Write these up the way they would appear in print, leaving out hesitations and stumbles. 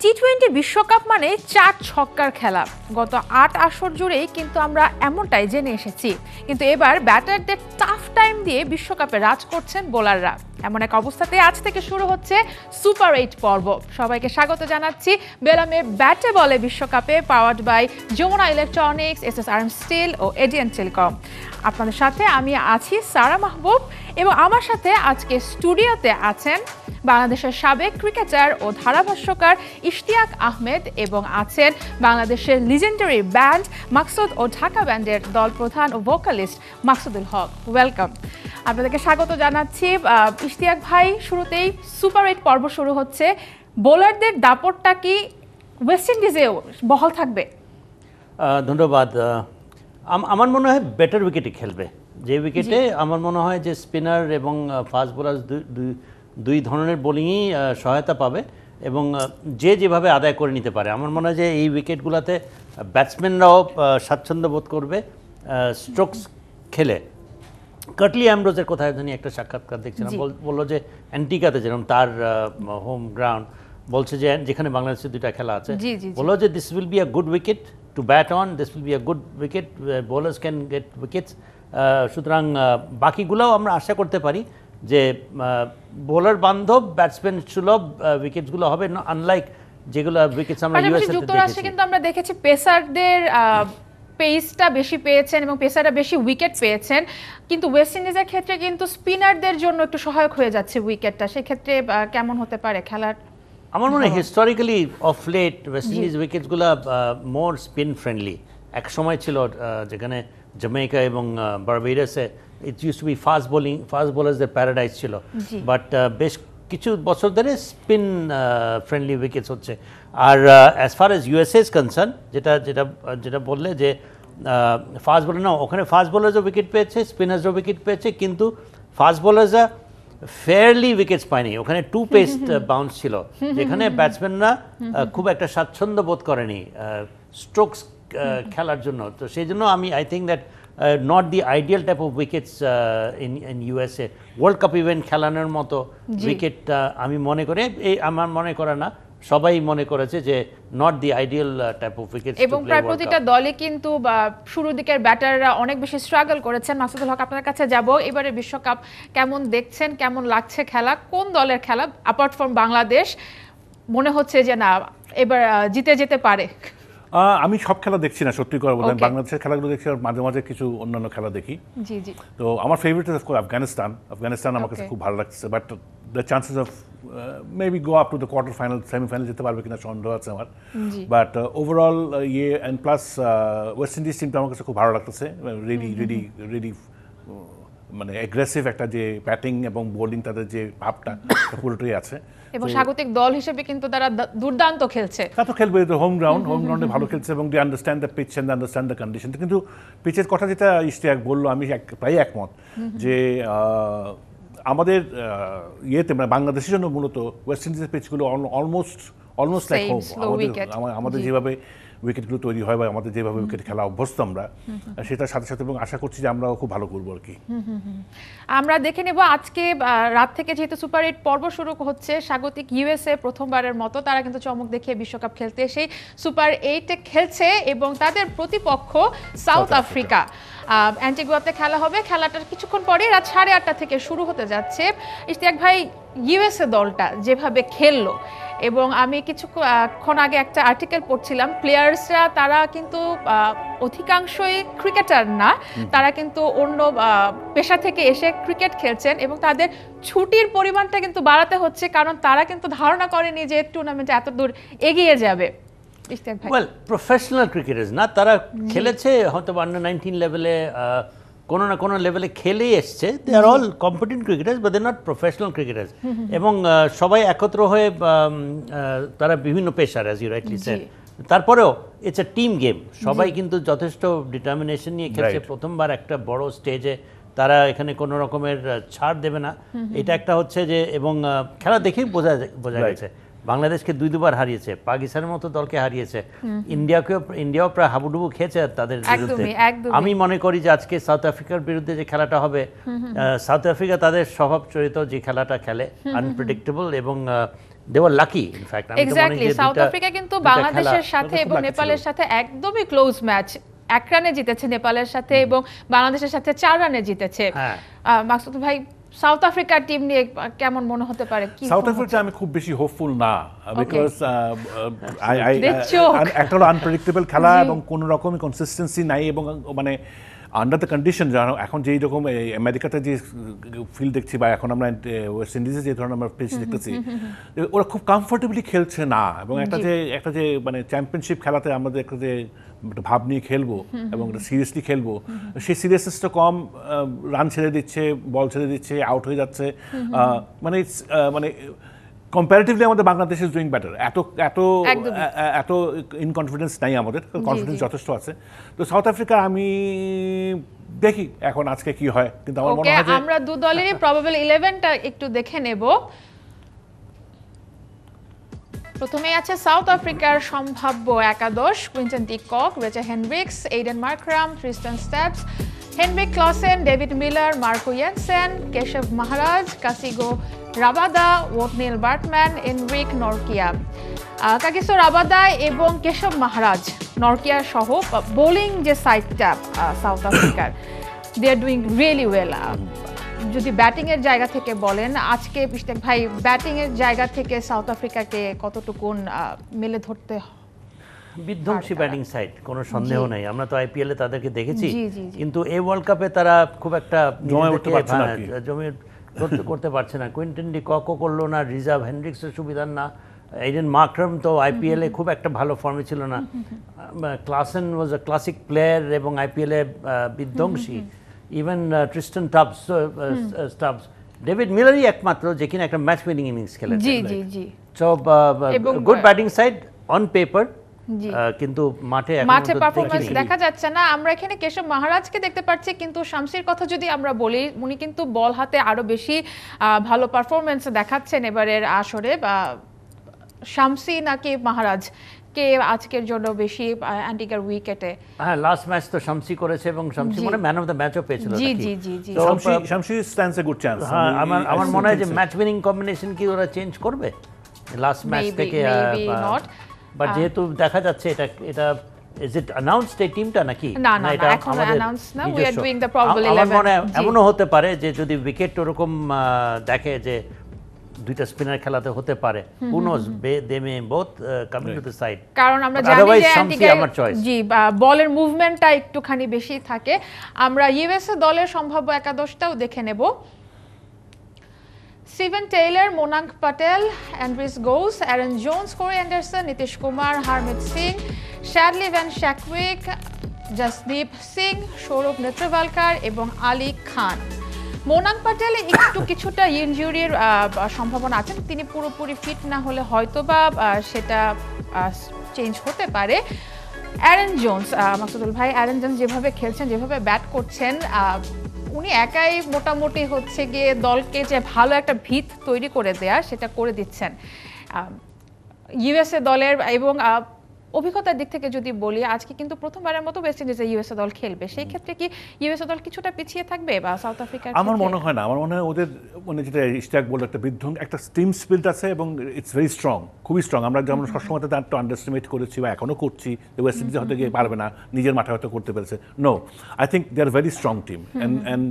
টি-20 বিশ্বকাপ মানে 4 ছক্কার খেলা। গত 8 আসর জুড়েই কিন্তু আমরা এমনটাই জেনে এসেছি, কিন্তু এবার ব্যাটারদের টাফ টাইম দিয়ে বিশ্বকাপে রাজ করছেন বোলাররা। এমন এক অবস্থাতে আজ থেকে শুরু হচ্ছে সুপার 8 পর্ব। সবাইকে স্বাগত জানাচ্ছি বেলামে ব্যাটে বলে বিশ্বকাপে, powered by Jamuna electronics, SSRM steel ও এডিএন টেলিকম। আপনাদের সাথে আমি আছি সারা মাহবুব, এবং আমার সাথে আজকে স্টুডিওতে আছেন বাংলাদেশের সাবেক ক্রিকেটার ও ধারাভাষ্যকার ইশতিয়াক আহমেদ, এবং আছেন বাংলাদেশের লিজেন্ডারি ব্যান্ড মাকসুদ ও ঢাকা ব্যান্ডের দল প্রধান ও ভোকালিস্ট মাকসুদুল হক। ওয়েলকাম, আপনাদেরকে স্বাগত জানাচ্ছি। ইশতিয়াক ভাই, শুরুতেই সুপার 8 পর্ব শুরু হচ্ছে। বোলারদের দাপটটা কি ওয়েস্ট ইন্ডিজেও বহাল থাকবে? ধন্যবাদ। আমার মনে হয় বেটার উইকেটে খেলবে, যে উইকেটে আমার মনে হয় যে স্পিনার এবং ফাস্ট বোলার দুই ধরনের বোলিংই সহায়তা পাবে, এবং যে যেভাবে আদায় করে নিতে পারে। আমার মনে হয় যে এই উইকেটগুলোতে ব্যাটসম্যানরাও স্বাচ্ছন্দ্য বোধ করবে স্ট্রোকস খেলে। কার্টলি অ্যামব্রোজের কোথায় জানি একটা সাক্ষাৎকার দেখছিলাম, বললো যে অ্যান্টিগাতে যেরকম তার হোম গ্রাউন্ড, বলছে যে যেখানে বাংলাদেশের দুইটা খেলা আছে, বললো যে this will be a good wicket to bat on, this will be a good wicket, bowlers can get wickets. সুতরাং বাকিগুলোও আমরা আশা করতে পারি যে বোলার বান্ধব, ব্যাটসম্যান সুলভ উইকেটসগুলো হবে, আনলাইক যেগুলো উইকেটস আমরা ইউএসএ যুক্তরাষ্ট্রে কিন্তু আমরা দেখেছি পেসারদের পেসটা বেশি পেয়েছেন এবং পেসাররা বেশি উইকেট পেয়েছেন, কিন্তু ওয়েস্ট ইন্ডিজের ক্ষেত্রে কিন্তু স্পিনারদের জন্য একটু সহায়ক হয়ে যাচ্ছে উইকেটটা। সেক্ষেত্রে কেমন হতে পারে খেলার? আমার মনে হয় historically of late West Indies উইকেটসগুলো মোর স্পিন ফ্রেন্ডলি। এক সময় ছিল যেখানে জামাইকা এবং বারবাডোসে it use to be fast বোলারসদের প্যারাডাইস ছিল, বাট বেশ কিছু বছর ধরে স্পিন ফ্রেন্ডলি উইকেটস হচ্ছে। আর as far as USA is concern, যেটা বললে যে ফাস্ট বোলার না, ওখানে ফাস্ট বোলার্সও উইকেট পেয়েছে, স্পিনার্সও উইকেট পেয়েছে, কিন্তু ফাস্ট বোলার্সরা ফেয়ারলি উইকেটস পায়নি। ওখানে টু পেস্ট বাউন্স ছিল, যেখানে ব্যাটসম্যানরা খুব একটা স্বাচ্ছন্দ্য বোধ করেনি স্ট্রোকস খেলার জন্য। তো সেই জন্য I think that not the ideal type of wickets in USA. World cup event খেলানোর মতো উইকেট আমি মনে করি, আমার মনে করা না, সবাই মনে করেছে যে not the ideal type of wickets. এবং প্রায় প্রতিটা দলে কিন্তু শুরুর দিকের ব্যাটাররা অনেক বেশি স্ট্রাগল করেছেন। মাসুদুল হক, আপনার কাছে যাব, এবারে বিশ্বকাপ কেমন দেখছেন, কেমন লাগছে খেলা? কোন দলের খেলা অ্যাপার্ট ফ্রম বাংলাদেশ মনে হচ্ছে যে না এবার জিতে যেতে পারে? আমি সব খেলা দেখছি না, সত্যি করে বললাম। বাংলাদেশের খেলাগুলো দেখছি, আর মাঝে মাঝে কিছু অন্যান্য খেলা দেখি। তো আমার ফেভারিট ইজ অফকোর্স আফগানিস্তান আমার কাছে খুব ভালো লাগছে, but the chances of maybe go up to the quarter final, semifinal যেতে পারবে কিনা সন্দেহ আছে আমার। But overall and plus West Indies টিমটা আমার কাছে খুব ভালো লাগতেছে। রেডি মানে অ্যাগ্রেসিভ একটা যে ব্যাটিং এবং বোলিং, তাদের যে ভাবটা পুরোটাই আছে, এবং স্বাগতিক দল হিসেবে কিন্তু তারা দুর্দান্ত খেলছে। তা তো খেলবে, হোম গ্রাউন্ডে ভালো খেলছে, এবং they understand the pitch and understand the condition. কিন্তু পিচের কথা যেটা ইশতিয়াক বললো, আমি প্রায় একমত যে আমাদের মানে বাংলাদেশের জন্য মূলত ওয়েস্ট ইন্ডিজের পিচগুলো অলমোস্ট লাইক হোম। আমাদের যেভাবে উইকেটগুলো তৈরি হয় বা আমাদের যেভাবে উইকেট খেলা অভ্যস্ত আমরা, সেটার সাথে সাথে, এবং আশা করছি যে আমরাও খুব ভালো করবো আর কি। আমরা দেখে নেব আজকে রাত থেকে, যেহেতু সুপার 8 পর্ব শুরু হচ্ছে, স্বাগতিক ইউএসএ প্রথমবারের মতো তারা কিন্তু চমক দেখিয়ে বিশ্বকাপ খেলতে সেই সুপার 8-এ খেলছে, এবং তাদের প্রতিপক্ষ সাউথ আফ্রিকা। অ্যান্টিগুয়াতে খেলা হবে। খেলাটা কিছুক্ষণ পরে রাত 8:30 থেকে শুরু হতে যাচ্ছে। ইশতিয়াক ভাই, ইউএসএ দলটা যেভাবে খেললো, এবং আমি কিছুক্ষণ আগে একটা আর্টিকেল পড়ছিলাম, প্লেয়ার্সরা তারা কিন্তু অধিকাংশই ক্রিকেটার না, তারা কিন্তু অন্য পেশা থেকে এসে ক্রিকেট খেলছেন, এবং তাদের ছুটির পরিমাণটা কিন্তু বাড়াতে হচ্ছে, কারণ তারা কিন্তু ধারণা করেনি যে টুর্নামেন্টে এত দূর এগিয়ে যাবে। ওয়েল, প্রফেশনাল ক্রিকেটার্স না, তারা খেলেছে হয়তো আন্ডার-19 লেভেলে, কোনো না কোনো লেভেলে খেলে এসছে। They are all competent cricketers, but they not professional cricketers. এবং সবাই একত্র হয়ে তারা বিভিন্ন পেশার, অ্যাজ ইউ রাইটলি সেড। তারপরেও ইটস এ টিম গেম, সবাই কিন্তু যথেষ্ট ডিটারমিনেশন নিয়ে খেলছে। প্রথমবার একটা বড় স্টেজে তারা এখানে কোনো রকমের ছাড় দেবে না, এটা একটা হচ্ছে যে, এবং খেলা দেখেই বোঝা গেছে। বাংলাদেশকে দুবার হারিয়েছে, পাকিস্তানের মতো দলকে হারিয়েছে, ইন্ডিয়াও প্রায় হাবুডুবু খেয়েছে তাদের বিরুদ্ধে। আমি মনে করি যে আজকে সাউথ আফ্রিকার বিরুদ্ধে যে খেলাটা হবে, সাউথ আফ্রিকা তাদের স্বভাব চরিত্র যে খেলাটা খেলে, আনপ্রেডিক্টেবল এবং they were lucky in fact. Exactly, South Africa কিন্তু বাংলাদেশের সাথে এবং নেপালের সাথে একদমই ক্লোজ ম্যাচ, 1 রানে জিতেছে নেপালের সাথে এবং বাংলাদেশের সাথে 4 রানে জিতেছে। মাকসুদ ভাই, সাউথ আফ্রিকার টিম নিয়ে কেমন মনে হতে পারে? কি সাউথ আফ্রিকা আমি খুব বেশি হোপফুল না, বিকজ একটা হলো আনপ্রেডিক্টেবল খেলা এবং কোনো রকমই কনসিস্টেন্সি নাই, এবং মানে আন্ডার দ্য কন্ডিশন এখন যেই রকম আমেরিকাতে যে ফিল্ড দেখছি বা এখন আমরা ওয়েস্ট ইন্ডিজে যে ধরনের আমরা পিচ দেখতেছি, ওরা খুব কমফোর্টেবলি খেলছে না, এবং একটা যে মানে চ্যাম্পিয়নশিপ খেলাতে আমাদের একটা যে ভাব নিয়ে খেলবো এবং সিরিয়াসলি খেলবো, সেই সিরিয়াসনেসটা কম, রান ছেড়ে দিচ্ছে, বল ছেড়ে দিচ্ছে, আউট হয়ে যাচ্ছে, মানে মানে কম্পারেটিভলি আমাদের বাংলাদেশ ইজ ডুইং বেটার। এত ইনকনফিডেন্স নাই আমাদের, কনফিডেন্স যথেষ্ট আছে। তো সাউথ আফ্রিকা আমি দেখি এখন আজকে কি হয়, কিন্তু আমার মনে হয় যে আমরা দু দলেরই প্রবাবল 11টা একটু দেখে নেব। প্রথমেই আছে সাউথ আফ্রিকার সম্ভাব্য একাদশ: Quinton de Kock, Reeza Hendricks, Aiden Markram, Tristan Stubbs, Heinrich Klaasen, David Miller, Marco Jansen, Keshav Maharaj, Kagiso Rabada, Ottneil Baartman, Anrich Nortje. Kagiso Rabada এবং কেশব মহারাজ, নরকিয়া সহ বোলিং যে সাইডটা সাউথ আফ্রিকার, they are doing really well. যদি batting এর জায়গা থেকে বলেন আজকে পিশতাক ভাই, ব্যাটিং এর জায়গা থেকে সাউথ আফ্রিকাকে কতটুকুন মেলে ধরতে? বিধ্বংসী ব্যাটিং সাইড, কোনো সন্দেহ নেই। আমরা তো আইপিএল এ তাদেরকে দেখেছি, কিন্তু এই ওয়ার্ল্ড কাপে তারা খুব একটা জমি করতে পারছে না। কুইন্টন ডি ককও করলো না, রিজার্ভ হেনড্রিক্সের সুবিধার না, এইডেন মার্করাম তো আইপিএল এ খুব একটা ভালো ফর্মে ছিল না, ক্লাসেন ওয়াজ আ ক্লাসিক প্লেয়ার এবং আইপিএল এ বিধ্বংসী। ইভেন ট্রিস্টান স্টাবস, ডেভিড মিলারই একমাত্র যে কিনা একটা ম্যাচ উইনিং ইনিংস খেলেছে। So good batting side on paper, কিন্তু মাঠে পারফরম্যান্স দেখা যাচ্ছে না। আমরা এখানে কেশব মহারাজকে দেখতে পাচ্ছি, কিন্তু শামসির কথা যদি আমরা বলি, উনি কিন্তু বল হাতে আরো বেশি ভালো পারফরম্যান্স দেখাচ্ছেন এবারের আসরে। শামসি নাকি মহারাজ, কে আজকের জন্য বেশি অ্যান্টিগার উইকেটে? হ্যাঁ, লাস্ট ম্যাচ তো শামসি করেছে এবং শামসি মানে ম্যান অফ দ্য ম্যাচও পেয়েছিল। জি জি জি জি, Samsi stands a good chance. আমার মনে হয় যে ম্যাচ উইনিং কম্বিনেশন কি ওরা চেঞ্জ করবে লাস্ট ম্যাচ থেকে, বাট যেহেতু দেখা যাচ্ছে এটা ইজ ইট অ্যানাউন্সড এই টিমটা নাকি না, এটা এখন অ্যানাউন্স না, we are doing the probable 11। আমার মনে এমনও হতে পারে যে যদি উইকেট ওরকম দেখে যে দুইটা স্পিনার খেলাতে হতে পারে, who knows they may both coming to the side, কারণ আমরা জানি যে জি বলের মুভমেন্টটা একটুখানি বেশি থাকে। আমরা ইউএসএ দলের সম্ভাব্য একাদশটাও দেখে নেব। Steven Taylor, Monank Patel, Andries Gous, Aaron Jones, Corey Anderson, Nitish Kumar, Harmeet Singh, Shadley van Schalkwyk, Jasdeep Singh, Saurabh Netravalkar এবং আলী খান। মোনাঙ্ক প্যাটেল একটু কিছুটা ইনজুরির সম্ভাবনা আছে, তিনি পুরোপুরি ফিট না হলে হয়তোবা সেটা চেঞ্জ হতে পারে। অ্যারন জোন্স, মাকসুদুল ভাই, অ্যারন জোন্স যেভাবে খেলছেন, যেভাবে ব্যাট করছেন, উনি একাই মোটামুটি হচ্ছে গিয়ে দলকে যে ভালো একটা ভিত তৈরি করে দেয়া সেটা করে দিচ্ছেন ইউএসএ দলের। এবং অভিজ্ঞতার দিক থেকে যদি বলি, আজকে কিন্তু প্রথমবারের মতো ওয়েস্ট ইন্ডিজে ইউএসএ দল খেলবে, সেই ক্ষেত্রে কি ইউএসএ দল কিছুটা পিছিয়ে থাকবে বা সাউথ আফ্রিকার? আমার মনে হয় না, আমার মনে হয় ওদের মানে যেটা ইশতিয়াক বলল, একটা একটা টিম স্পিরিট আছে এবং ইটস ভেরি স্ট্রং, খুবই স্ট্রং। আমরা যেমন সবসময় তাদের একটু আন্ডারস্টিমেট করেছি বা এখনও করছি, ওয়েস্ট ইন্ডিজে হয়তো গিয়ে পারবে না, নিজের মাঠে হয়তো করতে পেরেছে। No, I think they are very strong team and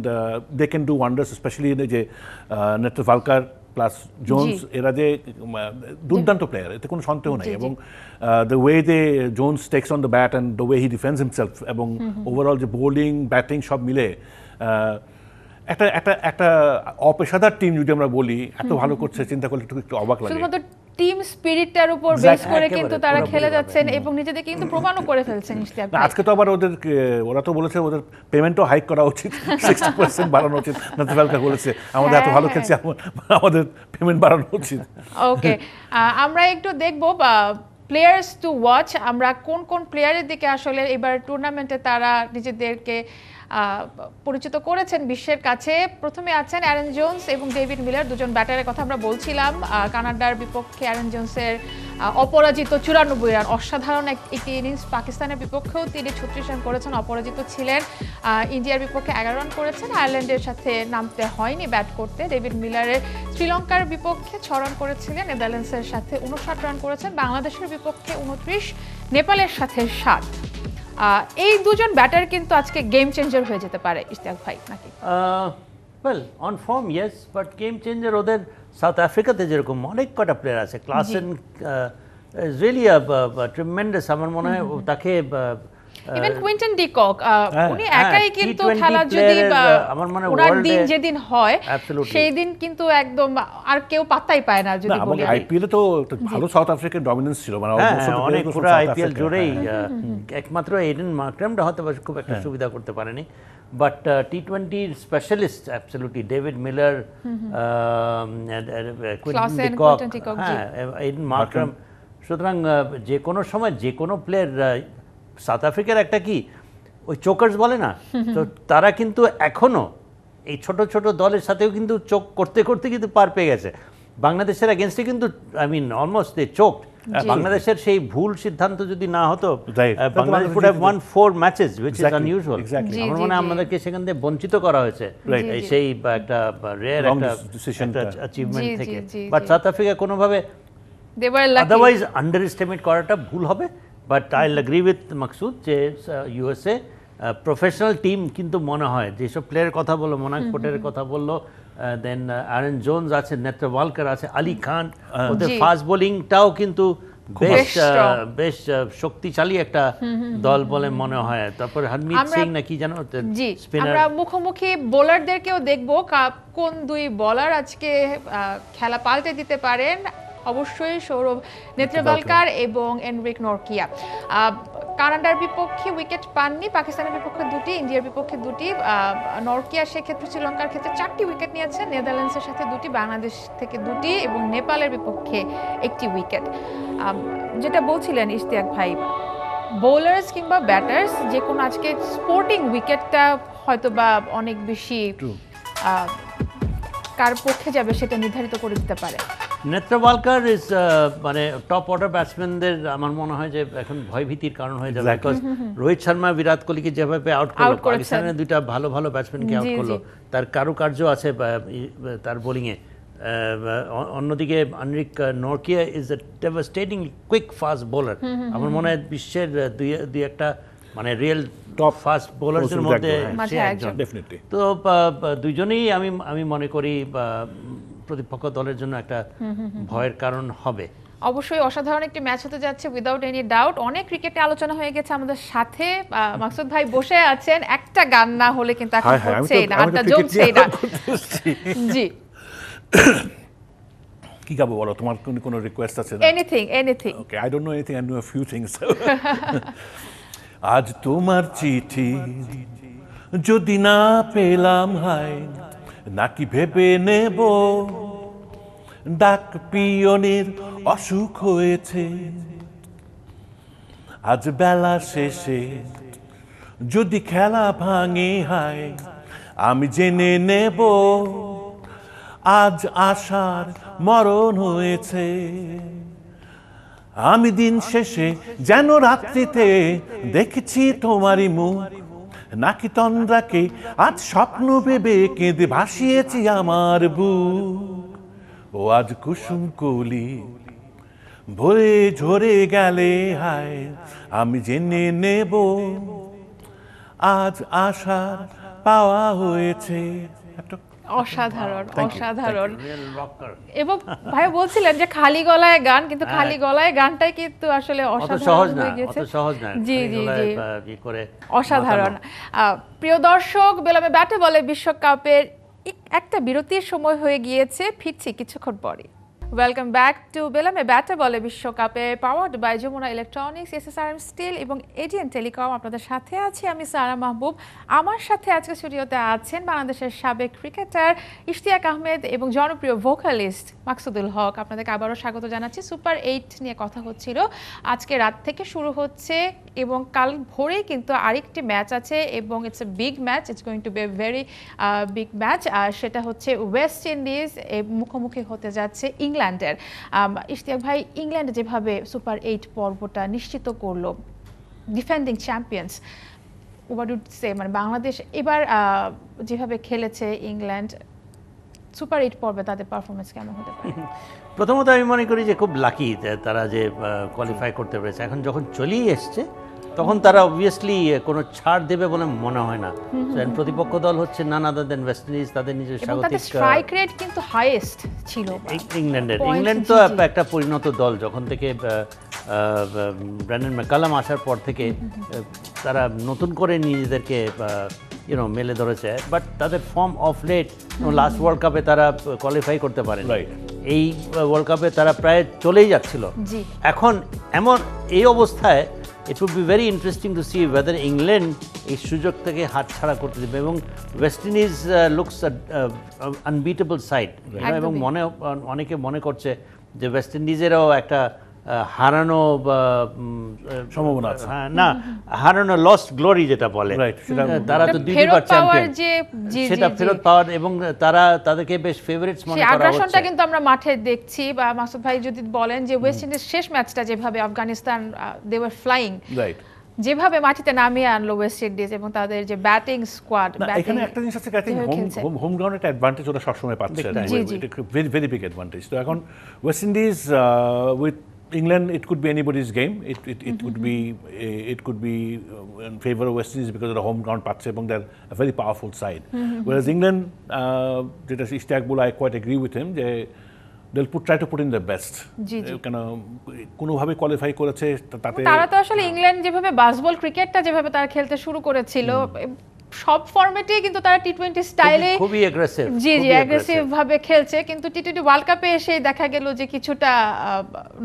they can do wonders, specially যে নেত্রওয়ালকার প্লাস জোন্স, এরা যে দুর্দান্ত প্লেয়ার, এতে কোনো সন্দেহ নেই। এবং the way they Jones takes on the bat and the way he defends himself, এবং ওভারঅল যে বোলিং ব্যাটিং সব মিলে একটা অপেশাদার টিম যদি আমরা বলি, এত ভালো করছে, চিন্তা করলে একটু অবাক লাগে। টিম স্পিরিটটার উপর বেস করে কিন্তু তারা খেলে যাচ্ছেন এবং নিজেদের কিন্তু প্রমাণও করে ফেলছেন। আজকে তো আবার ওরা তো বলেছে ওদের পেমেন্টও হাইক করা উচিত, 60% বাড়ানো উচিত। নেত্রওয়ালকার বলেছে আমাদের এত ভালো খেলছে, আমাদের পেমেন্ট বাড়ানো উচিত। ওকে, আমরা একটু দেখবো প্লেয়ার্স টু ওয়াচ, আমরা কোন কোন প্লেয়ারের দিকে আসলে এবার টুর্নামেন্টে তারা নিজেদেরকে পরিচিত করেছেন বিশ্বের কাছে। প্রথমে আছেন অ্যারন জোন্স এবং ডেভিড মিলার, দুজন ব্যাটারের কথা আমরা বলছিলাম। কানাডার বিপক্ষে অ্যারন জোন্সের অপরাজিত 94 রান, অসাধারণ একটি ইনিংস। পাকিস্তানের বিপক্ষেও তিনি 36 রান করেছেন, অপরাজিত ছিলেন। ইন্ডিয়ার বিপক্ষে 11 রান করেছেন। আয়ারল্যান্ডের সাথে নামতে হয়নি ব্যাট করতে। ডেভিড মিলারের শ্রীলঙ্কার বিপক্ষে 6 রান করেছিলেন। নেদারল্যান্ডসের সাথে 59 রান করেছেন। বাংলাদেশের বিপক্ষে 29, নেপালের সাথে 7। এই দুজন ব্যাটার কিন্তু আজকে গেম চেঞ্জার হয়ে যেতে পারে ইশতিয়াক ভাই, নাকি? Well, on form yes, but game changer ওদের সাউথ আফ্রিকাতে যেরকম অনেক কটা প্লেয়ার আছে। Klaasen is really tremendous. আমার মনে হয় তাকে ইভেন কুইন্টন ডি কক উনি একাই কিন্তু খেলা যদি আমার মনে হয় ওনার দিন যেদিন হয় সেই দিন কিন্তু একদম আর কেউ পাত্তাই পায় না। যদি বলি আইপিএলে তো ভালো সাউথ আফ্রিকার ডমিনেন্স ছিল, মানে অনেক পুরো আইপিএল জুড়েই একমাত্র এডেন মার্ক্রামটা হয়তো খুব একটা সুবিধা করতে পারেনি, বাট টি-20 specialist absolutely David Miller, Quinton de Kock, Aiden Markram. সুতরাং যে কোনো সময় যে কোনো প্লেয়ার, সাউথ আফ্রিকার একটা কি ওই চোকার্স বলে না, তো তারা কিন্তু এখনো এই ছোট ছোট দলের সাথেও কিন্তু চোখ করতে করতে কিন্তু পার পেয়ে গেছে। বাংলাদেশের এগেনস্টে কিন্তু আই মিন অলমোস্ট দে চোকড। বাংলাদেশের সেই ভুল সিদ্ধান্ত যদি না হতো, Bangladesh would have won 4 matches, which is unusual. আমার মনে হয় আমাদেরকে সেখান থেকে বঞ্চিত করা হয়েছে সেই একটা রেয়ার একটা অ্যাচিভমেন্ট থেকে। বাট সাউথ আফ্রিকা কোনোভাবে আদারওয়াইজ আন্ডার এস্টিমেট করাটা ভুল হবে। বাট আইল এগ্রি উইথ মাকসুদ যে ইউএসএ প্রফেশনাল টিম কিন্তু মনে হয় যেসব প্লেয়ারের কথা বললো, মোনাক পটেলের কথা বললো, দেন আরন জোন্স আছে, নেত্রওয়ালকার আছে, আলী খান, ওদের ফাস্ট বোলিংটাও কিন্তু বেশ শক্তিশালী একটা দল বলে মনে হয়। তারপর হরমিত সিং নাকি জানো স্পিনার। আমরা মুখোমুখি বোলারদেরকেও দেখবো কোন দুই বোলার আজকে খেলা পাল্টে দিতে পারেন। অবশ্যই সৌরভ নেত্রওয়ালকার এবং এনরিক নরকিয়া। কানাডার বিপক্ষে উইকেট পাননি, পাকিস্তানের বিপক্ষে 2টি, ইন্ডিয়ার বিপক্ষে 2টি। নরকিয়া সেক্ষেত্রে শ্রীলঙ্কার ক্ষেত্রে 4টি উইকেট নিয়েছেন, নেদারল্যান্ডসের সাথে 2টি, বাংলাদেশ থেকে 2টি এবং নেপালের বিপক্ষে 1টি উইকেট। যেটা বলছিলেন ইশতিয়াক ভাই, বোলার্স কিংবা ব্যাটার্স যে কোনো আজকে স্পোর্টিং উইকেটটা হয়তো বা অনেক বেশি কার পক্ষে যাবে সেটা নির্ধারিত করে দিতে পারে। নেত্রওয়ালকার ইজ মানে টপ অর্ডার ব্যাটসম্যানদের আমার মনে হয় যে এখন ভয়ভীতির কারণ হয়ে যাবে, বিকজ রোহিত শর্মা বিরাট কোহলিকে যেভাবে আউট করলো, পাকিস্তানের দুইটা ভালো ভালো ব্যাটসম্যানকে আউট করলো, তার কারুকার্য আছে তার বোলিংয়ে। অন্যদিকে Anrich Nortje is a devastating quick fast bowler. আমার মনে হয় বিশ্বের দুই একটা মানে রিয়েল টপ ফাস্ট বোলারদের মধ্যে সে একজন। তো দুইজনেই আমি মনে করি প্রতিপক্ষ দলের জন্য একটা ভয়ের কারণ হবে। অবশ্যই অসাধারণ একটি ম্যাচ হতে যাচ্ছে উইদাউট এনি ডাউট। অনেক ক্রিকেটে আলোচনা হয়ে গেছে আমাদের সাথে, মাকসুদ ভাই বসে আছেন, একটা গান না হলে কিন্তু এখন হচ্ছেই না, আড্ডা জমছেই না। জি কি গাবো বলো, তোমার কোনো রিকোয়েস্ট আছে? Anything. Okay, I don't know anything, I know a few things. আজ তোমার চিঠি যদি না পেলাম হায়, নাকি ভেবে নেব ডাক পিয়নের অসুখ হয়েছে। আজ বেলা শেষে যদি খেলা ভাঙে হায়, আমি জেনে নেব আজ আশার মরণ হয়েছে। আমি দিন শেষে যেন রাত্রিতে দেখেছি তোমারই মুখ, নাকি তন্দ্রাকে আজ স্বপ্ন ভেবে কেঁদে ভাসিয়েছি আমার বুক। ও আজ কুসুম কলি ভরে ঝরে গেলে হায়, আমি জেনে নেব আজ আশার পাওয়া হয়েছে। অসাধারণ। এবং ভাই বলছিলেন যে খালি গলায় গান, কিন্তু খালি গলায় গানটাই কিন্তু আসলে অসাধারণ হয়ে গেছে। জি অসাধারণ। প্রিয় দর্শক, বেলামে ব্যাটে বলে বিশ্বকাপের একটা বিরতির সময় হয়ে গিয়েছে, ফিরছি কিছুক্ষণ পরে। ওয়েলকাম ব্যাক টু বেলামে ব্যাটে বলে বিশ্বকাপে, powered by Jamuna electronics, SSRM steel এবং এডিএন টেলিকম। আপনাদের সাথে আছি আমি সারা মাহবুব। আমার সাথে আজকে স্টুডিওতে আছেন বাংলাদেশের সাবেক ক্রিকেটার ইশতিয়াক আহমেদ এবং জনপ্রিয় ভোকালিস্ট মাকসুদুল হক। আপনাদেরকে আবারও স্বাগত জানাচ্ছি। সুপার 8 নিয়ে কথা হচ্ছিল, আজকে রাত থেকে শুরু হচ্ছে এবং কাল ভোরেই কিন্তু আরেকটি ম্যাচ আছে এবং it's a big match, it's going to be a very big match. আর সেটা হচ্ছে ওয়েস্ট ইন্ডিজ মুখোমুখি হতে যাচ্ছে ইংল্যান্ড ইংল্যান্ডের। ইশতিয়াক ভাই, ইংল্যান্ড যেভাবে সুপার 8 পর্বটা নিশ্চিত করলো, defending champions, what would say, মানে বাংলাদেশ এবার যেভাবে খেলেছে ইংল্যান্ড, সুপার 8 পর্বে তাদের পারফরমেন্স কেমন হতে পারে? প্রথমত আমি মনে করি যে খুব লাকি তারা যে কোয়ালিফাই করতে পেরেছে। এখন যখন চলেই এসছে তখন তারা অবভিয়াসলি কোনো ছাড় দেবে বলে মনে হয় না। প্রতিপক্ষ দল হচ্ছে নান আদার দেন ওয়েস্ট ইন্ডিজ, তাদের নিজের স্বাগতিক স্ট্রাইক রেট কিন্তু হাইয়েস্ট ছিল ইংল্যান্ডের। ইংল্যান্ড তো একটা পরিণত দল, যখন থেকে ব্র্যান্ডন ম্যাকালাম আসার পর থেকে তারা নতুন করে নিজেদেরকে মেলে ধরেছে। বাট তাদের form of late, last world কাপে তারা কোয়ালিফাই করতে পারেন, এই ওয়ার্ল্ড কাপে তারা প্রায় চলেই যাচ্ছিল। এখন এমন এই অবস্থায় it would be very interesting to see whether England এই সুযোগ থেকে হাতছাড়া করতে দেবে, এবং West Indies looks unbeatable side, এবং অনেকে মনে করছে যে ওয়েস্ট ইন্ডিজেরও একটা হারানো সম্ভাবনা আছে, না হারানো লস্ট গ্লোরি যেটা বলে, তারা তো দুইবার চ্যাম্পিয়ন, সেটা ফেরত পাওয়ার, এবং তাদেরকে বেশ ফেভারিটস মনে করা হচ্ছে। আগ্রাসনটা কিন্তু আমরা মাঠে দেখছি। বা মাসুদ ভাই যদি বলেন যে ওয়েস্ট ইন্ডিজ শেষ ম্যাচটা যেভাবে আফগানিস্তান দে ওয়ার ফ্লাইং, যেভাবে মাটিতে নামিয়ে আনলো ওয়েস্ট ইন্ডিজ, এবং তাদের যে ব্যাটিং স্কোয়াড, এখানে একটা জিনিস আছে, হোম গ্রাউন্ড একটা অ্যাডভান্টেজ ওরা সবসময় পাচ্ছে, ভেরি ভেরি বিগ অ্যাডভান্টেজ। তো এখন West Indies with England, it could be anybody's game. It could be in favor of West Indies because of the home ground patch, and they're a very powerful side. Whereas England, যেটা ইশতিয়াক বলে, I quite agree with him, যে they'll try to put in their best. কেন কোনোভাবে qualify করেছে তাতে, তারা তো আসলে ইংল্যান্ড যেভাবে বাসবল ক্রিকেটটা যেভাবে তারা খেলতে শুরু করেছিল, সব ফরম্যাটেই কিন্তু তারা টি-20 স্টাইলে খুবই অ্যাগ্রেসিভ, অ্যাগ্রেসিভ ভাবে খেলছে। কিন্তু টি-20 ওয়ার্ল্ড কাপে এসে দেখা গেল যে কিছুটা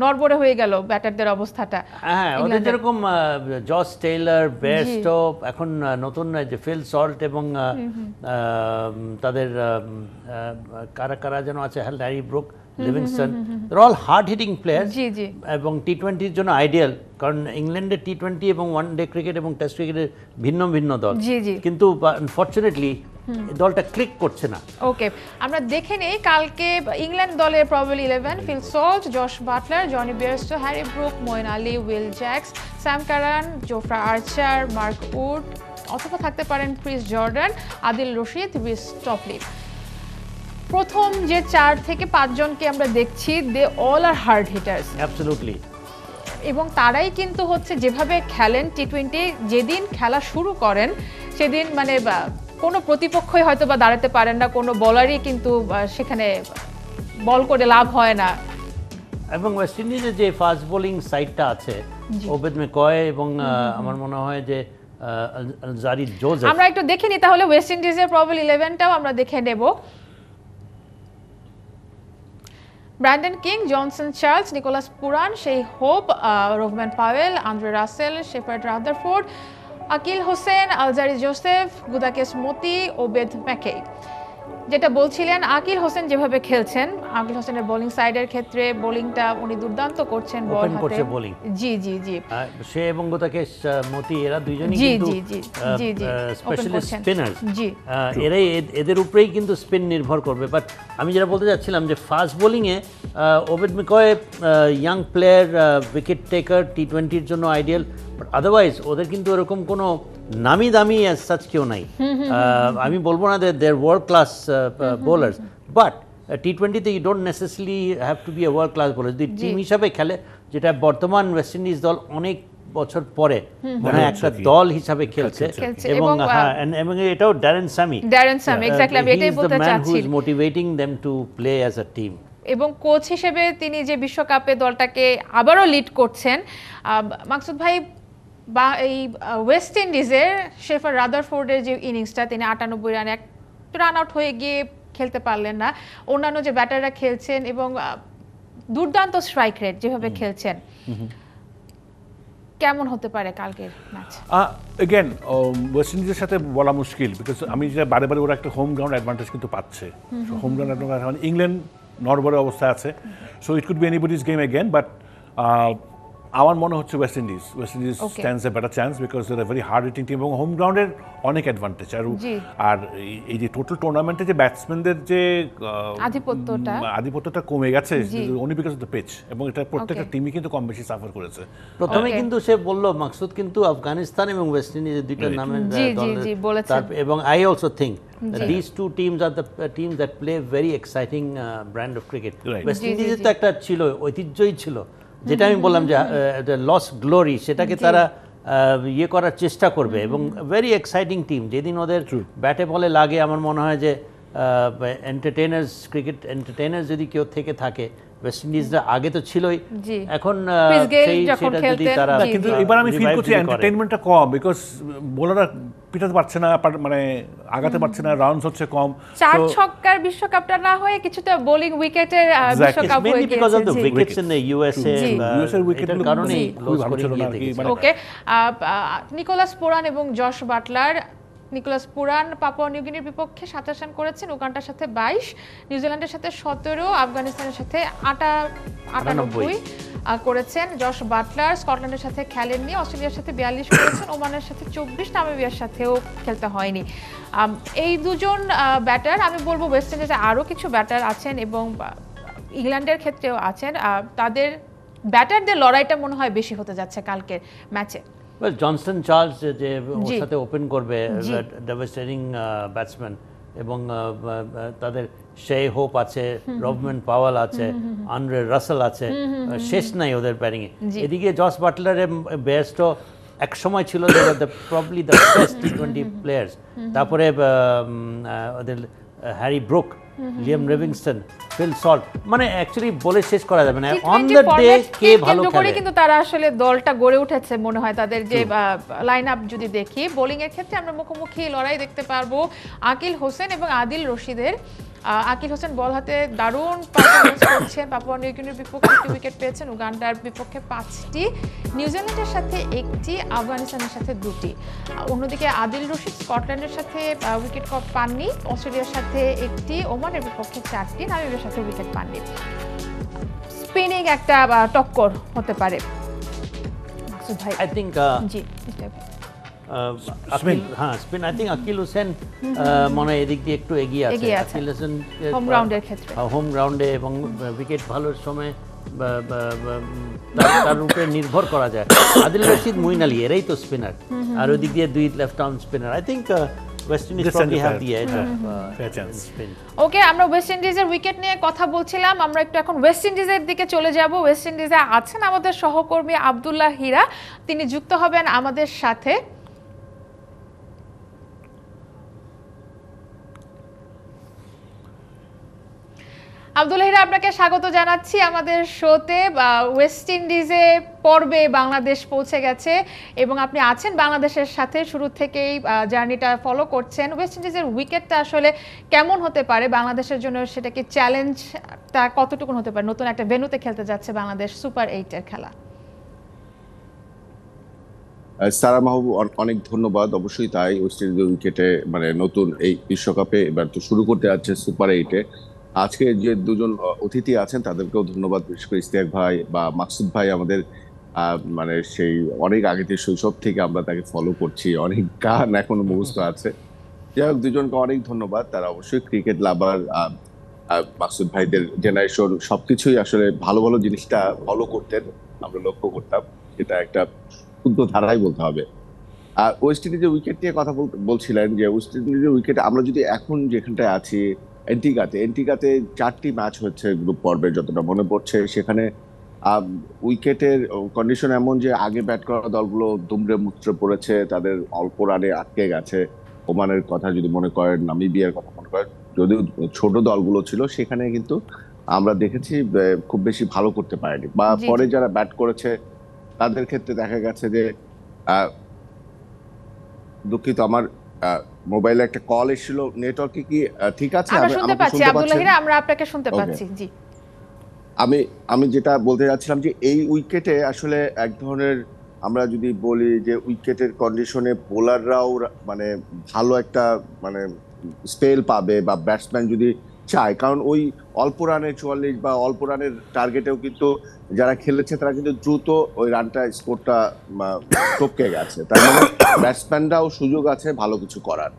নড়বড়ে হয়ে গেল ব্যাটারদের অবস্থাটা। হ্যাঁ, ওদের যেরকম জস টেইলর, বেয়ারস্টো, এখন নতুন যে ফিল সল্ট, এবং তাদের কারা যেন আছে, Harry Brook, Livingstone, they're all hard hitting players, এবং টি-20-র জন্য আইডিয়াল, কারণ ইংল্যান্ডের টি-20 এবং ওয়ান ডে ক্রিকেট এবং টেস্ট ক্রিকেটের ভিন্ন ভিন্ন দল, কিন্তু আনফরচুনেটলি দলটা ক্লিক করছে না। ওকে, আমরা দেখে নেই কালকে ইংল্যান্ড দলের probably 11: Phil Salt, Jos Buttler, Jonny Bairstow, Harry Brook, Moeen Ali, Will Jacks, Sam Curran, Jofra Archer, Mark Wood, অথবা থাকতে পারেন Chris Jordan, Adil Rashid, Reece Topley. প্রথম যে 4 থেকে 5 জনকে আমরা দেখছি, they all are hard hitters, absolutely, এবং তারাই কিন্তু হচ্ছে যেভাবে খেলেন টি-20, যেদিন খেলা শুরু করেন সেদিন মানে কোনো প্রতিপক্ষই হয়তো বা দাঁড়াতে পারেন না, কোনো বলারই কিন্তু সেখানে বল করে লাভ হয় না। এবং ওয়েস্ট ইন্ডিজের যে ফাস্ট বোলিং সাইডটা আছে, ওবেদ মেকয় এবং আমার মনে হয় যে আলজারি জোসেফ, আমরা একটু দেখে নিই তাহলে ওয়েস্ট ইন্ডিজের প্রবাবলি 11টাও আমরা দেখে নেব। Brandon King, Johnson Charles, Nicholas Pooran, Shai Hope, Rovman Powell, Andre Russell, Shepherd Rutherford, Akeal Hosein, Alzarri Joseph, Gudakesh Motie, Obed McCoy. যেটা বলছিলেন, আকিল হোসেন যেভাবে খেলছেন, আকিল হোসেনের বোলিং সাইডের ক্ষেত্রে বোলিংটা উনি দুর্দান্ত করছেন, বল হাতে বোলিং, জি সে এবং গুদাকেস মতি, এরা দুইজনই কিন্তু স্পেশালিস্ট স্পিনার, এরাই এদের উপরেই কিন্তু স্পিন নির্ভর করবে। বাট আমি যেটা বলতে যাচ্ছিলাম যে ফাস্ট বোলিংয়ে Obed McCoy young player, wicket taker, টি-20-র জন্য আইডিয়াল, বাট আদারওয়াইজ ওদের কিন্তু এরকম কোনো নামি দামি অ্যাজ সাচ কেউ নাই। আমি বলবো না যে they're world class bowlers, but টি-20-তে you don't necessarily have to be a world class bowler. যদি টিম হিসাবে খেলে, যেটা বর্তমান ওয়েস্ট ইন্ডিজ দল অনেক বছর পরে মানে একটা দল হিসাবে খেলছে, এবং এবং এটাও ড্যারেন সামি এক্স্যাক্টলি, আমি এটাই বলতে চাচ্ছি, he is motivating them to play as a team. এবং কোচ হিসেবে তিনি যে বিশ্বকাপে দলটাকে আবারও লিড করছেন। মাকসুদ ভাই, বা এই ওয়েস্ট ইন্ডিজের শেফার্ড রাদারফোর্ডের যে ইনিংসটা, তিনি 98 রানে রান আউট হয়ে গিয়ে খেলতে পারলেন না। অন্যান্য যে ব্যাটাররা খেলছেন এবং দুর্দান্ত স্ট্রাইক রেট যেভাবে খেলছেন, কেমন হতে পারে কালকের ম্যাচ? এগেন ওয়েস্ট ইন্ডিজের সাথে বলা মুশকিল, বিকজ আমি যে বারে ওরা একটা হোম গ্রাউন্ড অ্যাডভান্টেজ কিন্তু পাচ্ছে। হোম গ্রাউন্ড অ্যাডভান্টেজ, মানে ইংল্যান্ড নড়বড়ে অবস্থায় আছে, so it could be anybody's game again. But আমার মনে হচ্ছে West Indies stands a better chance because they are very hard hitting team এবং হোম গ্রাউন্ডের অনেক অ্যাডভান্টেজ। আর এই যে টোটাল টুর্নামেন্টে যে ব্যাটসম্যানদের যে আধিপত্যটা কমে গেছে only because of the pitch, এবং এটা প্রত্যেকটা টিমই কিন্তু কম বেশি সাফার করেছে। প্রথমে কিন্তু সে বললো মাকসুদ কিন্তু আফগানিস্তান এবং ওয়েস্ট ইন্ডিজের দুইটা নামের দল, এবং I also think these two teams are the teams that play very exciting brand of cricket. West ইন্ডিজের তো একটা ছিল, ঐতিহ্যই ছিল, যেটা আমি বললাম যে লস গ্লোরি, সেটাকে তারা ইয়ে করার চেষ্টা করবে, এবং ভেরি এক্সাইটিং টিম। যেদিন ওদের ব্যাটে বলে লাগে, আমার মনে হয় যে এন্টারটেইনার্স, ক্রিকেট এন্টারটেইনার্স যদি কেউ থেকে থাকে, ওয়েস্ট ইন্ডিজরা আগে তো ছিলই, এখন সেটা যদি তারা, কিন্তু এবার আমি ফিল করছি এন্টারটেইনমেন্টটা কম, বিকজ বোলাররা পিটাতে পারছে না, মানে আগাতে পারছে না, রাউন্ডস হচ্ছে কম। 4 ছক্কার বিশ্বকাপটা না হয়ে কিছুটা বোলিং উইকেটের বিশ্বকাপ হয়ে গিয়েছে। Because of the wickets in the USA উইকেটের কারণেই লস করে গিয়েছে। ওকে, নিকোলাস পুরান এবং Jos Buttler. Nicholas Pooran Papua নিউগিনির বিপক্ষে 27 রান করেছেন, উগান্ডার সাথে 22, নিউজিল্যান্ডের সাথে 17, আফগানিস্তানের সাথে 98 করেছেন। জশ বাটলার স্কটল্যান্ডের সাথে খেলেননি, অস্ট্রেলিয়ার সাথে 42 করেছেন, ওমানের সাথে 24, নামিবিয়ার সাথেও খেলতে হয়নি। এই দুজন ব্যাটার, আমি বলবো ওয়েস্ট ইন্ডিজে আরও কিছু ব্যাটার আছেন এবং ইংল্যান্ডের ক্ষেত্রেও আছেন, তাদের ব্যাটারদের লড়াইটা মনে হয় বেশি হতে যাচ্ছে কালকের ম্যাচে। জনসন চার্লস যে ওর সাথে ওপেন করবে, ডেভাস্টেটিং ব্যাটসম্যান, এবং তাদের শে হোপ আছে, রবম্যান পাওয়াল আছে, আন্দ্রে রাসেল আছে, শেষ নাই ওদের ব্যাটিংয়ে। এদিকে জস বাটলারের বেস্টও এক সময় ছিল প্রবলি দ্য বেস্ট টি-20 প্লেয়ার্স। তারপরে ওদের Harry Brook, Liam Livingstone, Phil Salt, মানে অ্যাকচুয়ালি বলে শেষ করা যাবে না। অন দ্য ডে কে ভালো খেলে, কিন্তু তারা আসলে দলটা গড়ে উঠেছে মনে হয়। তাদের যে লাইন আপ যদি দেখি, বোলিং এর ক্ষেত্রে আমরা মুখোমুখি লড়াই দেখতে পারবো আকিল হোসেন এবং আদিল রশিদের। আকিল হোসেন বল হাতে দারুণ পারফরম্যান্স করছেন, পাপুয়া নিউগিনির বিপক্ষে 2 উইকেট পেয়েছেন, উগান্ডার বিপক্ষে 5টি, নিউজিল্যান্ডের সাথে 1টি, আফগানিস্তানের সাথে 2টি। অন্যদিকে আদিল রশিদ স্কটল্যান্ডের সাথে উইকেট পাননি, অস্ট্রেলিয়ার সাথে 1টি, ওমানের বিপক্ষে 4টি, নামিবিয়ার সাথে উইকেট পাননি। স্পিনিং একটা টক্কর হতে পারে মাসুদ ভাই, আই থিংক। জি, spin I think Akeal Hosein মনে হয় এদিক দিয়ে একটু এগিয়ে আছে। আকিল হোসেন হোম গ্রাউন্ডের ক্ষেত্রে, হোম গ্রাউন্ডে এবং উইকেট ভালোর সময় তার উপরে নির্ভর করা যায়। আদিল রশিদ, মুইন আলী, এরাই তো স্পিনার, আর ওই দিক দিয়ে 2 left arm spinner. I think West Indies probably have the edge of spin. ওকে, আমরা ওয়েস্ট ইন্ডিজের উইকেট নিয়ে কথা বলছিলাম, আমরা একটু এখন ওয়েস্ট ইন্ডিজের দিকে চলে যাব। ওয়েস্ট ইন্ডিজে আছেন আমাদের সহকর্মী আব্দুল্লাহ হীরা, তিনি যুক্ত হবেন আমাদের সাথে। আব্দুল্লাহ হীরা, আপনাকে স্বাগত জানাচ্ছি আমাদের শোতে। ওয়েস্ট ইন্ডিজে পর্বে বাংলাদেশ পৌঁছে গেছে এবং আপনি আছেন বাংলাদেশের সাথে, শুরু থেকেই জার্নিটা ফলো করছেন। ওয়েস্ট ইন্ডিজের উইকেটটা আসলে কেমন হতে পারে বাংলাদেশের জন্য, সেটা কি চ্যালেঞ্জটা কতটুকু হতে পারে? নতুন একটা ভেন্যুতে খেলতে যাচ্ছে বাংলাদেশ, সুপার 8-এর খেলা। সারা মাহবুব, অনেক ধন্যবাদ। অবশ্যই তাই, ওয়েস্ট ইন্ডিজের উইকেটে মানে নতুন এই বিশ্বকাপে এবার তো শুরু করতে যাচ্ছে সুপার 8-এ। আজকে যে দুজন অতিথি আছেন তাদেরকেও ধন্যবাদ, বিশেষ করে ইশতিয়াক ভাই বা মাকসুদ ভাই, আমাদের মানে সেই অনেক আগে থেকে, শৈশব থেকে আমরা তাকে ফলো করছি, অনেক গান এখনো মুখস্থ আছে। যাই হোক, দুজনকে অনেক ধন্যবাদ। তারা অবশ্যই ক্রিকেট লাভার, মাকসুদ ভাইদের জেনারেশন সবকিছুই আসলে ভালো ভালো জিনিসটা ফলো করতেন, আমরা লক্ষ্য করতাম। এটা একটা শুদ্ধ ধারাই বলতে হবে। আর ওয়েস্ট ইন্ডিজের উইকেট নিয়ে কথা বলছিলেন, যে ওয়েস্ট ইন্ডিজের উইকেট আমরা যদি এখন যেখানটায় আছি, এন্টিগাতে 4টি ম্যাচ হচ্ছে গ্রুপ পর্বে, যতটা মনে পড়ছে। সেখানে উইকেটের কন্ডিশন এমন যে আগে ব্যাট করা দলগুলো দুমড়ে মুচড়ে পড়েছে, তাদের অল্প রানে আটকে গেছে। ওমানের কথা যদি মনে করেন, নামিবিয়ার কথা মনে করেন, যদিও ছোট দলগুলো ছিল, সেখানে কিন্তু আমরা দেখেছি খুব বেশি ভালো করতে পারেনি। বা পরে যারা ব্যাট করেছে তাদের ক্ষেত্রে দেখা গেছে যে, দুঃখিত, আমার মোবাইলে একটা কল এসেছিল, নেটওয়ার্কে কি ঠিক আছে? আমরা শুনতে পাচ্ছি আব্দুল্লাহ হীরা, আমরা আপনাকে শুনতে পাচ্ছি। জি, আমি যেটা বলতে যাচ্ছিলাম যে এই উইকেটে আসলে এক ধরনের, আমরা যদি বলি যে উইকেটের কন্ডিশনে বোলাররাও মানে ভালো একটা মানে স্পেল পাবে, বা ব্যাটসম্যান যদি চায়, কারণ ওই অল্প রানের 44 বা অল্প রানের টার্গেটেও কিন্তু যারা খেলেছে তারা কিন্তু দ্রুত ওই রানটা স্কোরটা টপকে গেছে, তার মানে ব্যাটসম্যানরাও সুযোগ আছে ভালো কিছু করার।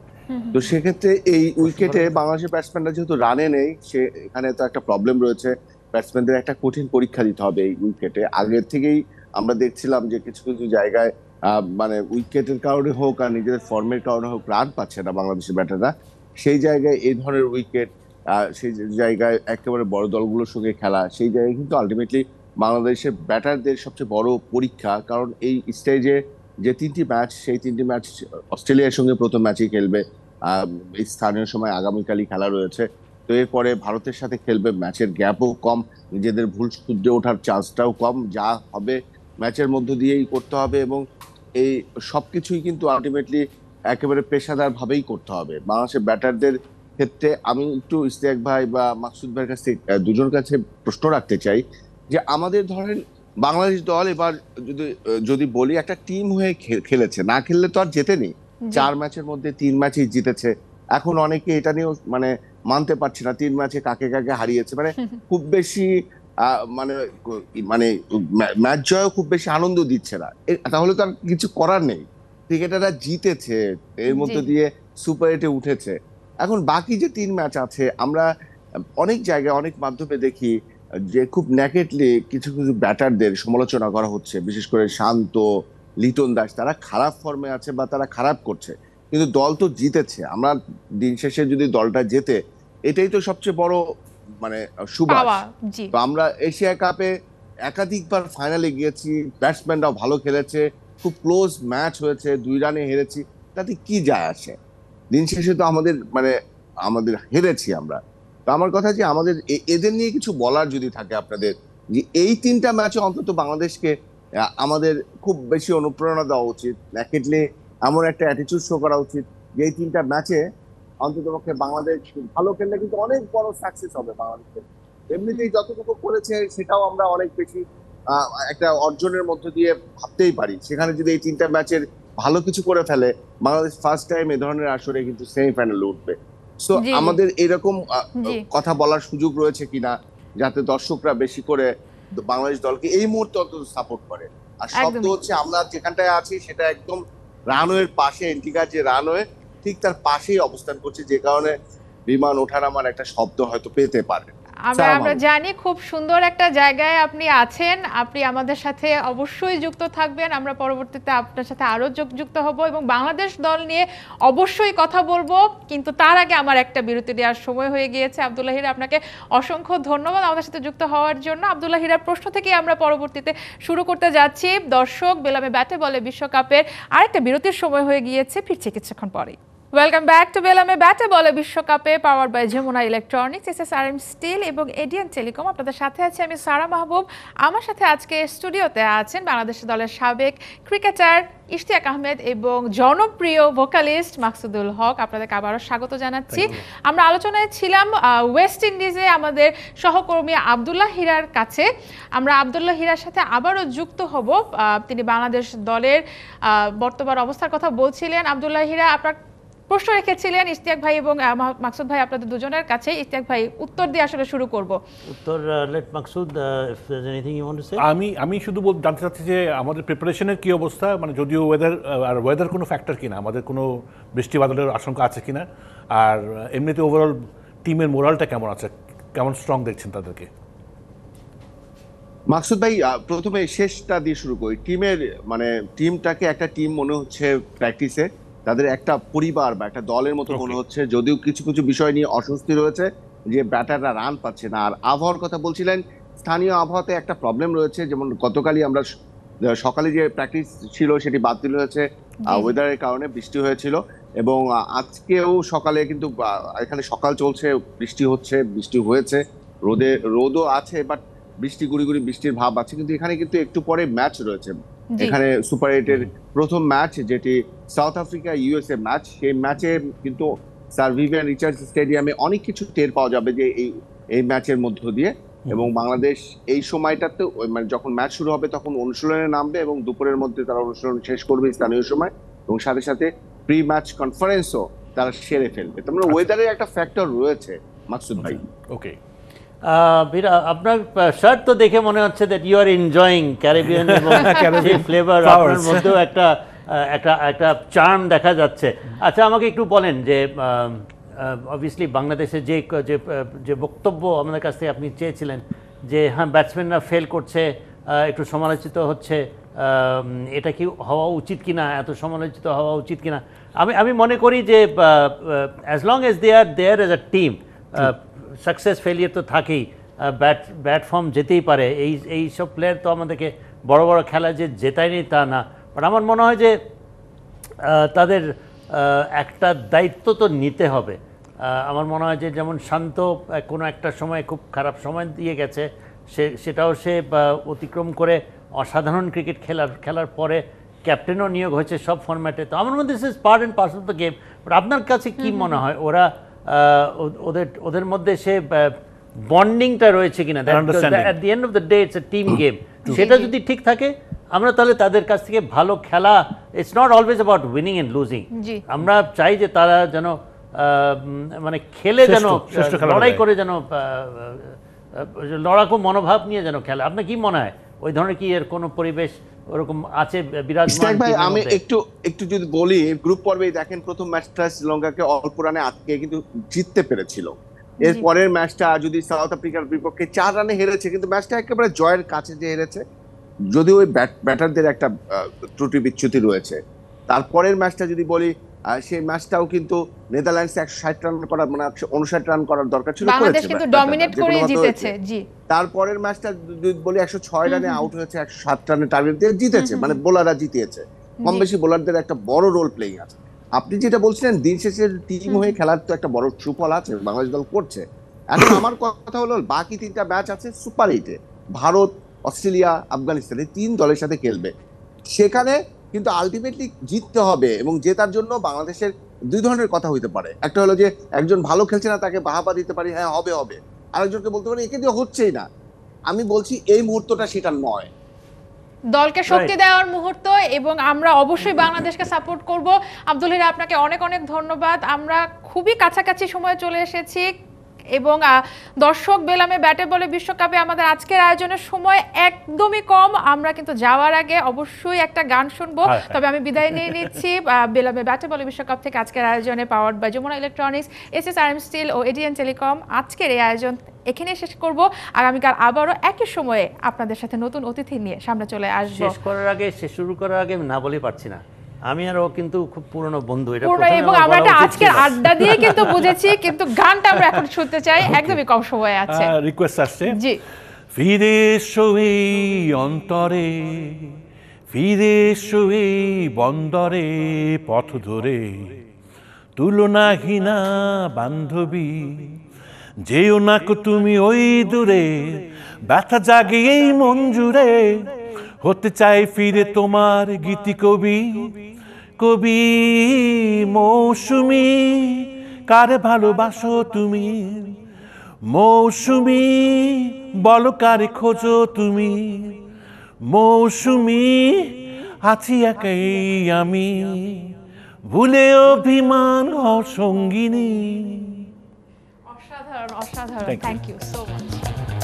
তো সেক্ষেত্রে এই উইকেটে বাংলাদেশের ব্যাটসম্যানরা যেহেতু রানে নেই, সে এখানে তো একটা প্রবলেম রয়েছে, ব্যাটসম্যানদের একটা কঠিন পরীক্ষা দিতে হবে এই উইকেটে। আগের থেকেই আমরা দেখছিলাম যে কিছু কিছু জায়গায় মানে উইকেটের কারণে হোক আর নিজেদের ফর্মের কারণে হোক রান পাচ্ছে না বাংলাদেশের ব্যাটাররা। সেই জায়গায় এই ধরনের উইকেট, সেই জায়গায় একেবারে বড় দলগুলোর সঙ্গে খেলা, সেই জায়গায় কিন্তু আলটিমেটলি বাংলাদেশের ব্যাটারদের সবচেয়ে বড় পরীক্ষা। কারণ এই স্টেজে যে 3টি ম্যাচ, সেই 3টি ম্যাচ অস্ট্রেলিয়ার সঙ্গে প্রথম ম্যাচেই খেলবে, এই স্থানীয় সময় আগামীকালই খেলা রয়েছে। তো এরপরে ভারতের সাথে খেলবে, ম্যাচের গ্যাপও কম, নিজেদের ভুল শুধরে ওঠার চান্সটাও কম, যা হবে ম্যাচের মধ্য দিয়েই করতে হবে এবং এই সবকিছুই কিন্তু আলটিমেটলি একেবারে পেশাদার ভাবেই করতে হবে। বাংলাদেশের ব্যাটারদের ক্ষেত্রে আমি একটু ইশতিয়াক ভাই বা মাকসুদ ভাইয়ের কাছে দুজনের কাছে প্রশ্ন রাখতে চাই যে আমাদের ধরেন বাংলাদেশ দল এবার যদি বলি একটা টিম হয়ে খেলেছে, না খেললে তো আর জেতেনি, 4 ম্যাচের মধ্যে 3 ম্যাচই জিতেছে। এখন অনেকে এটা নিয়েও মানে মানতে পারছে না 3 ম্যাচে কাকে কাকে হারিয়েছে, মানে খুব বেশি মানে মানে ম্যাচ জয় খুব বেশি আনন্দ দিচ্ছে না। তাহলে তো আর কিছু করার নেই, ক্রিকেটাররা জিতেছে, এর মধ্যে দিয়ে সুপার 8-এ উঠেছে। এখন বাকি যে 3 ম্যাচ আছে, আমরা অনেক জায়গায় অনেক মাধ্যমে দেখি যে খুব ন্যাকেটলি কিছু কিছু ব্যাটারদের সমালোচনা করা হচ্ছে, বিশেষ করে শান্ত, লিটন দাস, তারা খারাপ ফর্মে আছে বা তারা খারাপ করছে, কিন্তু দল তো জিতেছে। আমরা দিন শেষে যদি দলটা জেতে, এটাই তো সবচেয়ে বড় মানে সুবাস। তো আমরা এশিয়া কাপে একাধিকবার ফাইনালে গিয়েছি, ব্যাটসম্যানরাও ভালো খেলেছে, খুব ক্লোজ ম্যাচ হয়েছে, 2 রানে হেরেছি, তাতে কি যায় আসে? দিন শেষে তো আমাদের হেরেছি আমরা। তো আমার কথা যে আমাদের এদের নিয়ে কিছু বলার যদি থাকে আপনাদের, যে এই 3টা ম্যাচে অন্তত বাংলাদেশকে আমাদের খুব বেশি অনুপ্রেরণা দেওয়া উচিত, ন্যাকেটলি এমন একটা অ্যাটিটিউড শো করা উচিত যে এই 3টা ম্যাচে অন্তত পক্ষে বাংলাদেশ ভালো খেললে কিন্তু অনেক বড় সাকসেস হবে বাংলাদেশের। এমনিতেই যতটুকু করেছে সেটাও আমরা অনেক বেশি একটা অর্জনের মধ্য দিয়ে ভাবতেই পারি। সেখানে যদি এই 3টা ম্যাচের ভালো কিছু করে ফেলে, বাংলাদেশ ফার্স্ট টাইম এ ধরনের আসরে কিন্তু সেমিফাইনালে উঠবে। সো আমাদের এরকম কথা বলার সুযোগ রয়েছে কিনা, যাতে দর্শকরা বেশি করে বাংলাদেশ দলকে এই মুহূর্তে অন্তত সাপোর্ট করে। আর শব্দ হচ্ছে আমরা যেখানটায় আছি সেটা একদম রানওয়ের পাশে, এন্টিকার যে রানওয়ে ঠিক তার পাশেই অবস্থান করছে, যে কারণে বিমান ওঠানামার একটা শব্দ হয়তো পেতে পারে। আমরা জানি খুব সুন্দর একটা জায়গায় আপনি আছেন, আপনি আমাদের সাথে অবশ্যই যুক্ত থাকবেন। আমরা পরবর্তীতে আপনার সাথে আরো যুক্ত হব এবং বাংলাদেশ দল নিয়ে অবশ্যই কথা বলবো, কিন্তু তার আগে আমার একটা বিরতি দেওয়ার সময় হয়ে গিয়েছে। আব্দুল্লাহ হীরা, আপনাকে অসংখ্য ধন্যবাদ আমাদের সাথে যুক্ত হওয়ার জন্য। আব্দুল্লাহ হীরার প্রশ্ন থেকে আমরা পরবর্তীতে শুরু করতে যাচ্ছি। দর্শক, বেলামে ব্যাটে বলে বিশ্বকাপের আরেকটা বিরতির সময় হয়ে গিয়েছে, ফিরছে কিছুক্ষণ পরে। ওয়েলকাম ব্যাক টু বেলামে ব্যাটে বলে বিশ্বকাপে, power by Jamuna electronics, SSRM steel এবং এডিয়ান টেলিকম। আপনাদের সাথে আছে আমি সারা মাহবুব। আমার সাথে আজকে স্টুডিওতে আছেন বাংলাদেশ দলের সাবেক ক্রিকেটার ইশতিয়াক আহমেদ এবং জনপ্রিয় ভোকালিস্ট মাকসুদুল হক। আপনাদেরকে আবারও স্বাগত জানাচ্ছি। আমরা আলোচনায় ছিলাম ওয়েস্ট ইন্ডিজে আমাদের সহকর্মী আব্দুল্লাহ হীরার কাছে। আমরা আব্দুল্লাহ হীরার সাথে আবারও যুক্ত হব। তিনি বাংলাদেশ দলের বর্তমান অবস্থার কথা বলছিলেন। আব্দুল্লাহ হীরা, আপনার প্রশ্ন রেখেছিলেন ইশতিয়াক ভাই এবং মাকসুদ ভাই, আপনাদের দুজনের কাছে। ইশতিয়াক ভাই উত্তর দিয়ে আসলে শুরু করব। উত্তর let Maksud, if there is anything you want to say. আমি শুধু জানতে চাচ্ছি যে আমাদের প্রিপারেশনের কি অবস্থা, মানে যদিও ওয়েদার কোনো ফ্যাক্টর কিনা, আমাদের কোনো বৃষ্টি বাদলের আশঙ্কা আছে কিনা, আর এমনিতে ওভারঅল টিমের মোরালটা কেমন আছে, কেমন স্ট্রং দেখছেন তাদেরকে? মাকসুদ ভাই, প্রথমে শেষটা দিয়ে শুরু করি। টিমটাকে একটা টিম মনে হচ্ছে প্র্যাকটিসে, তাদের একটা পরিবার বা একটা দলের মতো মনে হচ্ছে, যদিও কিছু কিছু বিষয় নিয়ে অস্বস্তি রয়েছে যে ব্যাটাররা রান পাচ্ছে না। আর আবহাওয়ার কথা বলছিলেন, স্থানীয় আবহাওয়াতে একটা প্রবলেম রয়েছে, যেমন গতকালই আমরা সকালে যে প্র্যাকটিস ছিল সেটি বাতিল হয়েছে ওয়েদারের কারণে, বৃষ্টি হয়েছিল। এবং আজকেও সকালে কিন্তু এখানে সকাল চলছে, বৃষ্টি হয়েছে, রোদও আছে, বাট গুড়ি বৃষ্টির ভাব আছে। কিন্তু এখানে কিন্তু একটু পরে ম্যাচ রয়েছে, এখানে সুপার 8-এর প্রথম ম্যাচ, যেটি সাউথ আফ্রিকা ইউএসএ ম্যাচ। সেই ম্যাচে কিন্তু স্যার ভিভিয়ান রিচার্ডস স্টেডিয়ামে অনেক কিছু টের পাওয়া যাবে যে এই ম্যাচের মধ্য দিয়ে। এবং বাংলাদেশ এই সময়টাতে মানে যখন ম্যাচ শুরু হবে তখন অনুশীলনে নামবে এবং দুপুরের মধ্যে তারা অনুশীলন শেষ করবে স্থানীয় সময়, এবং সাথে সাথে প্রি ম্যাচ কনফারেন্সও তারা সেরে ফেলবে। তার মানে ওয়েদারের একটা ফ্যাক্টর রয়েছে। মাকসুদ ভাই। ওকে, বীরা, আপনার শার্ট তো দেখে মনে হচ্ছে that you are enjoying Caribbean এবং ফ্লেভার, আপনার মধ্যেও একটা একটা একটা চার্ম দেখা যাচ্ছে। আচ্ছা, আমাকে একটু বলেন যে অবভিয়াসলি বাংলাদেশে যে যে বক্তব্য আমাদের কাছ থেকে আপনি চেয়েছিলেন যে হ্যাঁ ব্যাটসম্যানরা ফেল করছে, একটু সমালোচিত হচ্ছে, এটা কি হওয়া উচিত কিনা, এত সমালোচিত হওয়া উচিত কিনা, আমি মনে করি যে as long as they are there as a team, success failure তো থাকেই, ব্যাট ফর্ম যেতেই পারে, এই সব প্লেয়ার তো আমাদেরকে বড় বড় খেলা যে জেতায়নি তা না, বাট আমার মনে হয় যে তাদের একটা দায়িত্ব তো নিতে হবে। আমার মনে হয় যে যেমন শান্ত কোনো একটা সময় খুব খারাপ সময় দিয়ে গেছে, সেটাও সে অতিক্রম করে অসাধারণ ক্রিকেট খেলার পরে ক্যাপ্টেনও নিয়োগ হয়েছে সব ফরম্যাটে। তো আমার মধ্যে this is part and parcel of the game. But আপনার কাছে কি মনে হয় ওরা ওদের মধ্যে সে বন্ডিংটা রয়েছে কিনা, at the end of the day it's a team game, সেটা যদি ঠিক থাকে আমরা তাহলে তাদের কাছ থেকে ভালো খেলা, it's not always about winning and losing. আমরা চাই যে তারা যেন মানে খেলে যেন লড়াই করে যেন লড়াকু মনোভাব নিয়ে যেন খেলে। আপনার কি মনে হয় ওই ধরনের কি এর কোনো পরিবেশ ওরকম আছে বিরাজমান? ভাই আমি একটু যদি বলি, গ্রুপ পর্বেই দেখেন প্রথম ম্যাচটা শ্রীলঙ্কাকে অল্প রানে আটকে কিন্তু জিততে পেরেছিল। এর পরের ম্যাচটা যদি সাউথ আফ্রিকার বিপক্ষে 4 রানে হেরেছে, কিন্তু ম্যাচটা একেবারে জয়ের কাছে যে হেরেছে, যদিও ওই ব্যাটারদের একটা ত্রুটি বিচ্যুতি রয়েছে। তারপরের ম্যাচটা যদি বলি, সেই ম্যাচটাও কিন্তু নেদারল্যান্ডস 160 রান করার মানে 159 রান করার দরকার ছিল, বাংলাদেশ কিন্তু ডমিনেট করে জিতেছে। জি, তারপরের ম্যাচটা যদি বলি 106 রানে আউট হয়েছে, 107 রানে টার্গেট দিয়ে জিতেছে, মানে বোলাররা জিতিয়েছে, কম বেশি বোলারদের একটা বড় রোল প্লেইং আছে। আপনি যেটা বলছিলেন দিন শেষে টিম হয়ে খেলার তো একটা বড় সুফল আছে, বাংলাদেশ দল করছে। এখন আমার কথা হলো বাকি 3টা ম্যাচ আছে সুপার 8-এ, ভারত, অস্ট্রেলিয়া, আফগানিস্তান, এই 3 দলের সাথে খেলবে। সেখানে কিন্তু আলটিমেটলি জিততে হবে, এবং জেতার জন্য বাংলাদেশের 2 ধরনের কথা হইতে পারে। একটা হলো যে একজন ভালো খেলছে না, তাকে বাহাবা দিতে পারি, হ্যাঁ হবে হবে, আরেকজনকে বলতে পারি একে দিয়ে হচ্ছেই না। আমি বলছি এই মুহূর্তটা সেটা নয়, দলকে শক্তি দেওয়ার মুহূর্ত, এবং আমরা অবশ্যই বাংলাদেশকে সাপোর্ট করব। আব্দুল হিরা, আপনাকে অনেক অনেক ধন্যবাদ। আমরা খুবই কাছাকাছি সময়ে চলে এসেছি, এবং দর্শক বেলামে ব্যাটে বলে বিশ্বকাপে আমাদের আজকের আয়োজনের সময় একদমই কম। আমরা কিন্তু যাওয়ার আগে অবশ্যই একটা গান শুনবো, তবে আমি বিদায় নিয়ে নিচ্ছি বেলামে ব্যাটে বলে বিশ্বকাপ থেকে আজকের আয়োজনে powered by Jamuna Electronics, SSRM steel ও এডিএন টেলিকম। আজকের এই আয়োজন এখানে শেষ করব। আগামীকাল আবারও একই সময়ে আপনাদের সাথে নতুন অতিথি নিয়ে সামনে চলে আসবো। শুরু করার আগে না বলেই পারছি না, আমি আর ও কিন্তু খুব পুরনো বন্ধু, এটা এবং আমরা এটা আজকের আড্ডা দিয়ে কিন্তু বুঝেছি, কিন্তু গানটা আমরা এখন শুনতে চাই, একদমই কম সময় আছে। রিকোয়েস্ট আসছে, জি। ফিরে এসো এই অন্তরে, ফিরে এসো এই বন্দরে, পথ ধরে তুলনাহীনা বান্ধবী, যেও না কো তুমি ওই দূরে, ব্যথা জাগে এই মন জুড়ে, হতে চাই ফিরে তোমার গীতি কবি, কবি মৌসুমী, কারে ভালোবাসো তুমি, মৌসুমী বলো কারে খোঁজো তুমি, মৌসুমী আছি একাই আমি, ভুলে অভিমান সঙ্গিনী। অসাধারণ, অসাধারণ, থ্যাংক ইউ সো মাচ।